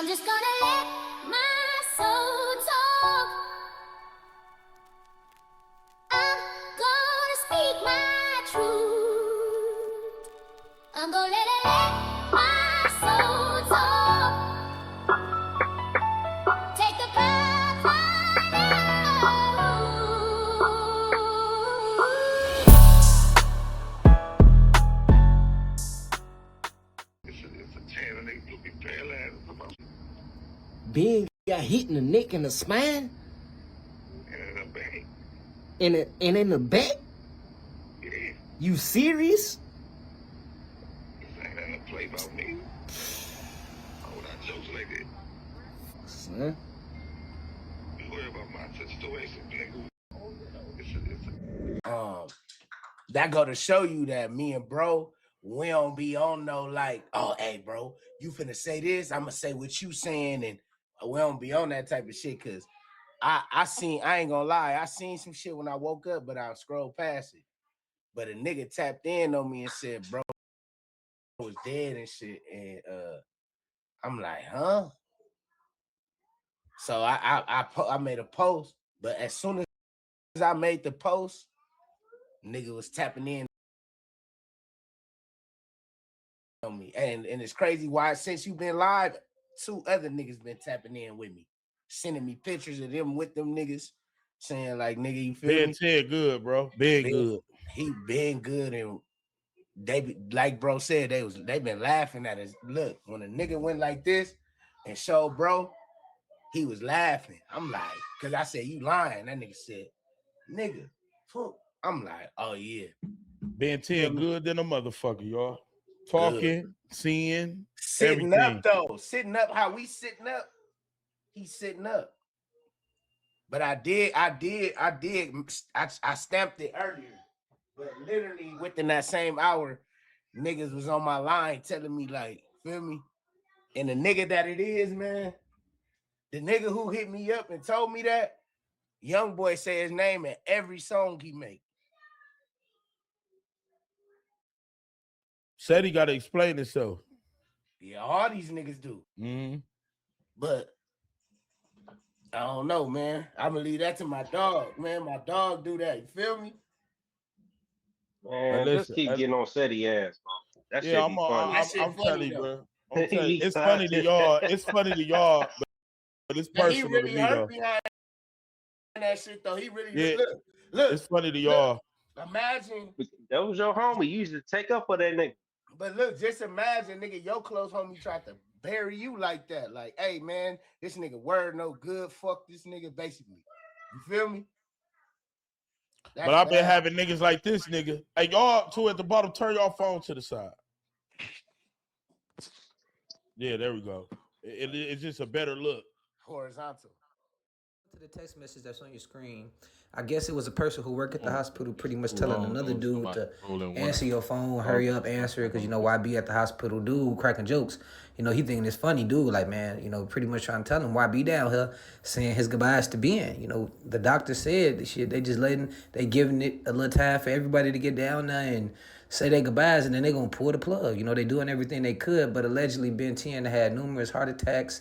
I'm just gonna let my soul talk. I'm gonna speak my truth. I'm gonna let my soul talk. Take the path I Big got hit in the neck and the spine? And in the back. And in the back? Yeah. You serious? This ain't nothing to play about me. I would not jokes like that. Son. You worry about my situation, nigga. That go to show you that me and bro, we don't be on no like, oh, hey, bro, you finna say this, I'ma say what you saying, and we don't be on that type of shit, cause I ain't gonna lie, I seen some shit when I woke up, but I scrolled past it. But a nigga tapped in on me and said, bro was dead and shit, and I'm like, huh? So I made a post, but as soon as I made the post, nigga was tapping in on me. And it's crazy why since you've been live, 2 other niggas been tapping in with me, sending me pictures of them with them niggas, saying like, nigga, you feel me? Been good, bro. Been good. He been good, and they like bro said, they been laughing at us. Look, when a nigga went like this and showed bro, he was laughing. I'm like, cause I said, you lying. That nigga said, nigga, I'm like, oh yeah. Been 10 good than a motherfucker, y'all. Talking, good. Seeing, sitting everything. Up though. Sitting up, how we sitting up, he's sitting up. But I stamped it earlier. But literally within that same hour, niggas was on my line telling me, like, feel me? And the nigga that it is, man, the nigga who hit me up and told me that, young boy say his name in every song he make. Said he got to explain himself. Yeah, all these niggas do. Mm-hmm. But I don't know, man. I'm gonna leave that to my dog, man. My dog do that. You feel me? Man, just keep getting on Seti ass, bro. That shit be funny. I'm telling you, bro. It's funny to y'all. It's funny to y'all, but it's personal he really to me, hurt though. Behind that shit, though. He really look. It's funny to y'all. Imagine that was your homie. You used to take up for that nigga. But look, just imagine, nigga, your close homie tried to bury you like that. Like, hey, man, this nigga word no good. Fuck this nigga, basically. You feel me? That's but I've been having niggas like this, nigga. Hey, y'all two at the bottom, turn your phone to the side. Yeah, there we go. It's just a better look. Horizontal. To the text message that's on your screen, I guess it was a person who worked at the hospital pretty much telling another dude to answer your phone, hurry up, answer it, because, you know, YB at the hospital, dude cracking jokes. You know, he thinking it's funny, dude, like, man, you know, pretty much trying to tell him YB down here saying his goodbyes to Ben. You know, the doctor said the shit, they just they giving it a little time for everybody to get down there and say their goodbyes, and then they gonna pull the plug. You know, they doing everything they could, but allegedly Ben 10 had numerous heart attacks.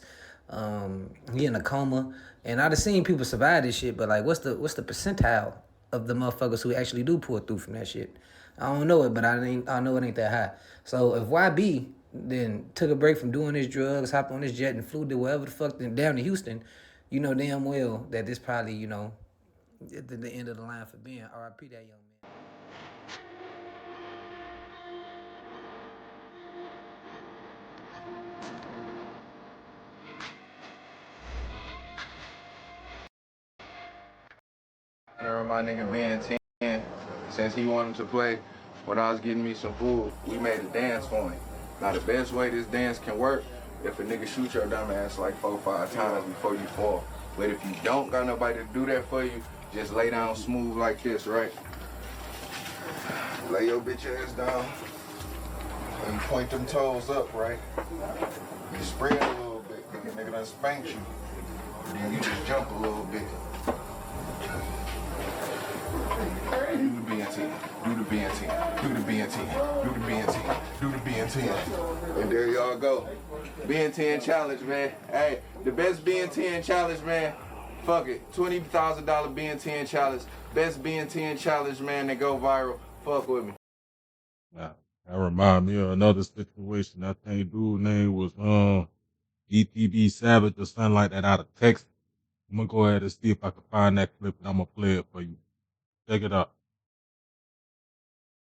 He in a coma, and I've seen people survive this shit, but like, what's the percentile of the motherfuckers who actually do pull through from that shit? I don't know it, but I know it ain't that high. So if YB then took a break from doing his drugs, hopped on his jet and flew to wherever the fuck, then down to Houston, you know damn well that this probably, you know, the end of the line for Ben. R.I.P. that young man. My nigga Ben 10, since he wanted to play, when I was getting me some food, we made a dance for him. Now the best way this dance can work, if a nigga shoot your dumb ass like 4 or 5 times before you fall. But if you don't got nobody to do that for you, just lay down smooth like this, right? Lay your bitch ass down and point them toes up, right? You spread a little bit, nigga done spanked you. Then you just jump a little bit. Do the BNT. Do the BNT. Do the BNT. Do the BNT. Do the BNT. And there y'all go. BN10 challenge, man. Hey, the best BN10 challenge, man. Fuck it. $20,000 BN10 challenge. Best BN10 challenge, man, that go viral. Fuck with me. Nah, that remind me of another situation. I think dude's name was BTB Savage or something like that out of Texas. I'm gonna go ahead and see if I can find that clip and I'm gonna play it for you. Check it out.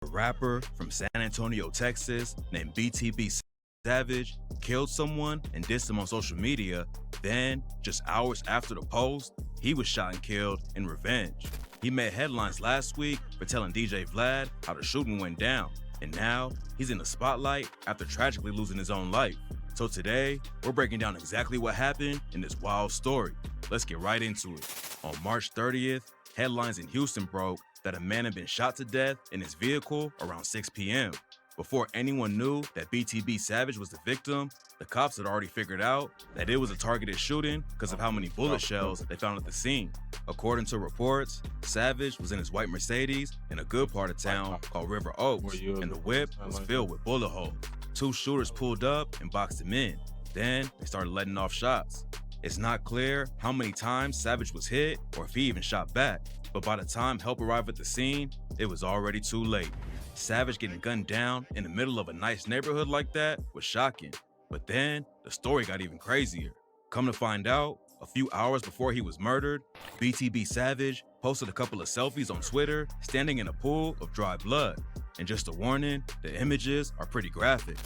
A rapper from San Antonio, Texas, named BTB Savage killed someone and dissed him on social media. Then, just hours after the post, he was shot and killed in revenge. He made headlines last week for telling DJ Vlad how the shooting went down, and now he's in the spotlight after tragically losing his own life. So today, we're breaking down exactly what happened in this wild story. Let's get right into it. On March 30th, headlines in Houston broke that a man had been shot to death in his vehicle around 6 p.m. Before anyone knew that BTB Savage was the victim, the cops had already figured out that it was a targeted shooting because of how many bullet shells they found at the scene. According to reports, Savage was in his white Mercedes in a good part of town called River Oaks, and the whip was filled with bullet holes. Two shooters pulled up and boxed him in. Then they started letting off shots. It's not clear how many times Savage was hit or if he even shot back, but by the time help arrived at the scene, it was already too late. Savage getting gunned down in the middle of a nice neighborhood like that was shocking. But then the story got even crazier. Come to find out, a few hours before he was murdered, BTB Savage posted a couple of selfies on Twitter standing in a pool of dry blood. And just a warning, the images are pretty graphic.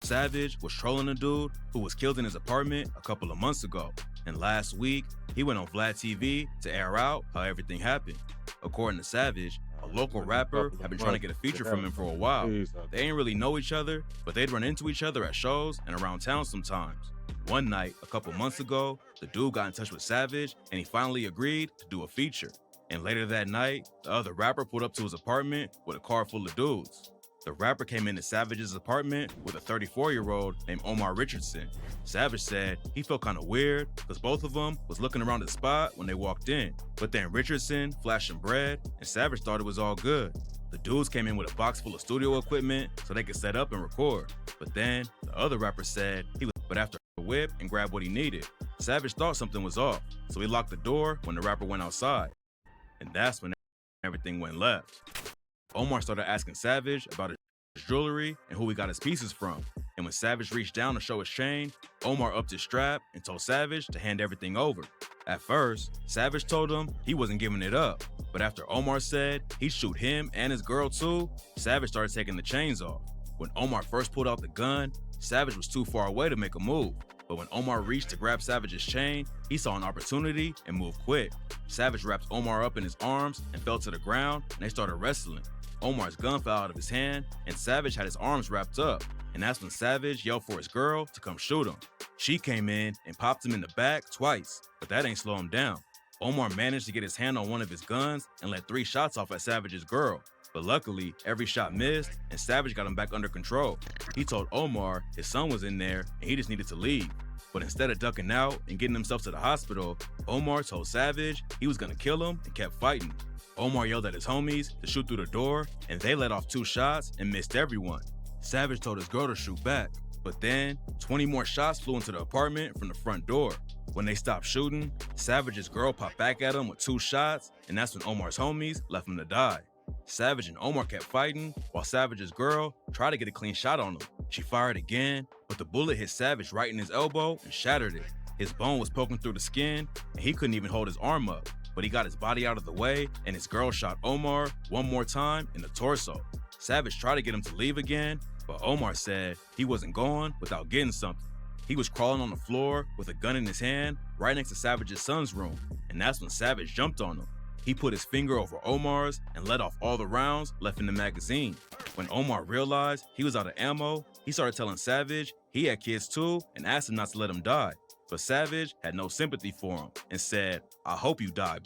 Savage was trolling a dude who was killed in his apartment a couple of months ago. And last week, he went on Vlad TV to air out how everything happened. According to Savage, a local rapper had been trying to get a feature from him for a while. They ain't really know each other, but they'd run into each other at shows and around town sometimes. One night, a couple months ago, the dude got in touch with Savage and he finally agreed to do a feature. And later that night, the other rapper pulled up to his apartment with a car full of dudes. The rapper came into Savage's apartment with a 34-year-old named Omar Richardson. Savage said he felt kind of weird because both of them was looking around the spot when they walked in. But then Richardson flashed some bread and Savage thought it was all good. The dudes came in with a box full of studio equipment so they could set up and record. But then the other rapper said he was but after the whip and grabbed what he needed. Savage thought something was off, so he locked the door when the rapper went outside. And that's when everything went left. Omar started asking Savage about his jewelry and who he got his pieces from. And when Savage reached down to show his chain, Omar upped his strap and told Savage to hand everything over. At first, Savage told him he wasn't giving it up. But after Omar said he'd shoot him and his girl too, Savage started taking the chains off. When Omar first pulled out the gun, Savage was too far away to make a move. But when Omar reached to grab Savage's chain, he saw an opportunity and moved quick. Savage wrapped Omar up in his arms and fell to the ground, and they started wrestling. Omar's gun fell out of his hand, and Savage had his arms wrapped up. And that's when Savage yelled for his girl to come shoot him. She came in and popped him in the back twice, but that ain't slow him down. Omar managed to get his hand on one of his guns and let 3 shots off at Savage's girl. But luckily, every shot missed, and Savage got him back under control. He told Omar his son was in there and he just needed to leave. But instead of ducking out and getting himself to the hospital, Omar told Savage he was gonna kill him and kept fighting. Omar yelled at his homies to shoot through the door, and they let off 2 shots and missed everyone. Savage told his girl to shoot back, but then 20 more shots flew into the apartment from the front door. When they stopped shooting, Savage's girl popped back at him with 2 shots, and that's when Omar's homies left him to die. Savage and Omar kept fighting while Savage's girl tried to get a clean shot on him. She fired again, but the bullet hit Savage right in his elbow and shattered it. His bone was poking through the skin, and he couldn't even hold his arm up. But he got his body out of the way, and his girl shot Omar one more time in the torso. Savage tried to get him to leave again, but Omar said he wasn't going without getting something. He was crawling on the floor with a gun in his hand right next to Savage's son's room, and that's when Savage jumped on him. He put his finger over Omar's and let off all the rounds left in the magazine. When Omar realized he was out of ammo, he started telling Savage he had kids too and asked him not to let him die. But Savage had no sympathy for him and said, "I hope you die."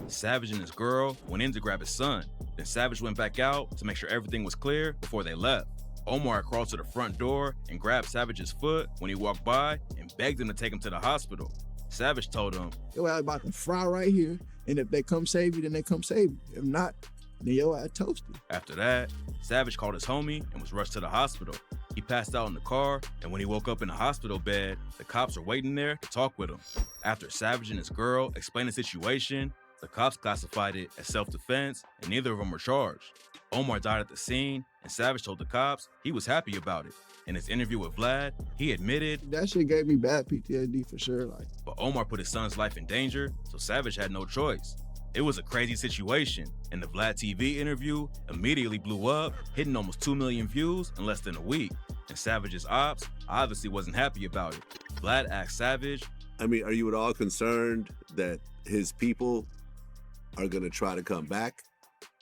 Savage and his girl went in to grab his son. Then Savage went back out to make sure everything was clear before they left. Omar crawled to the front door and grabbed Savage's foot when he walked by and begged him to take him to the hospital. Savage told him, "Yo, I'm about to fry right here. And if they come save you, then they come save you. If not, then your ass toasted. After that, Savage called his homie and was rushed to the hospital. He passed out in the car, and when he woke up in the hospital bed, the cops were waiting there to talk with him. After Savage and his girl explained the situation, the cops classified it as self-defense, and neither of them were charged. Omar died at the scene, and Savage told the cops he was happy about it. In his interview with Vlad, he admitted that shit gave me bad PTSD for sure. But Omar put his son's life in danger, so Savage had no choice. It was a crazy situation, and the Vlad TV interview immediately blew up, hitting almost 2 million views in less than a week. And Savage's ops obviously wasn't happy about it. Vlad asked Savage, I mean, are you at all concerned that his people are gonna try to come back?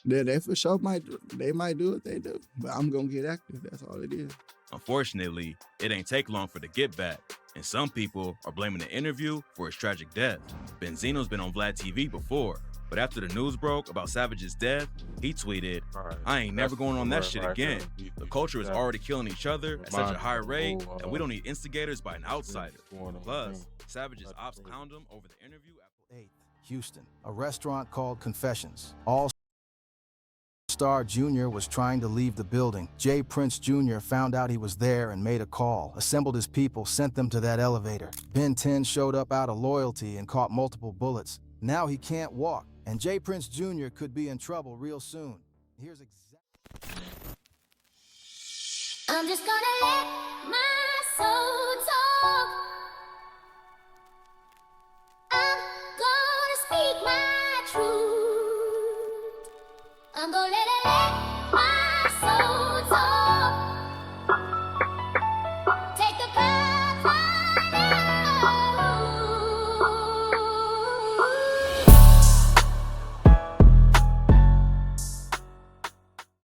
Yeah, they for sure might do what they do, but I'm gonna get active, that's all it is. Unfortunately, it ain't take long for the get back, and some people are blaming the interview for his tragic death. Benzino's been on Vlad TV before, but after the news broke about Savage's death, he tweeted, I ain't never going on that shit again. The culture is already killing each other at such a high rate that we don't need instigators by an outsider. Plus, Savage's ops clowned him over the interview. 8th, Houston, a restaurant called Confessions. All-Star Jr. was trying to leave the building. Jay Prince Jr. found out he was there and made a call, assembled his people, sent them to that elevator. Ben 10 showed up out of loyalty and caught multiple bullets. Now he can't walk, and Jay Prince Jr. could be in trouble real soon. Here's I'm just gonna let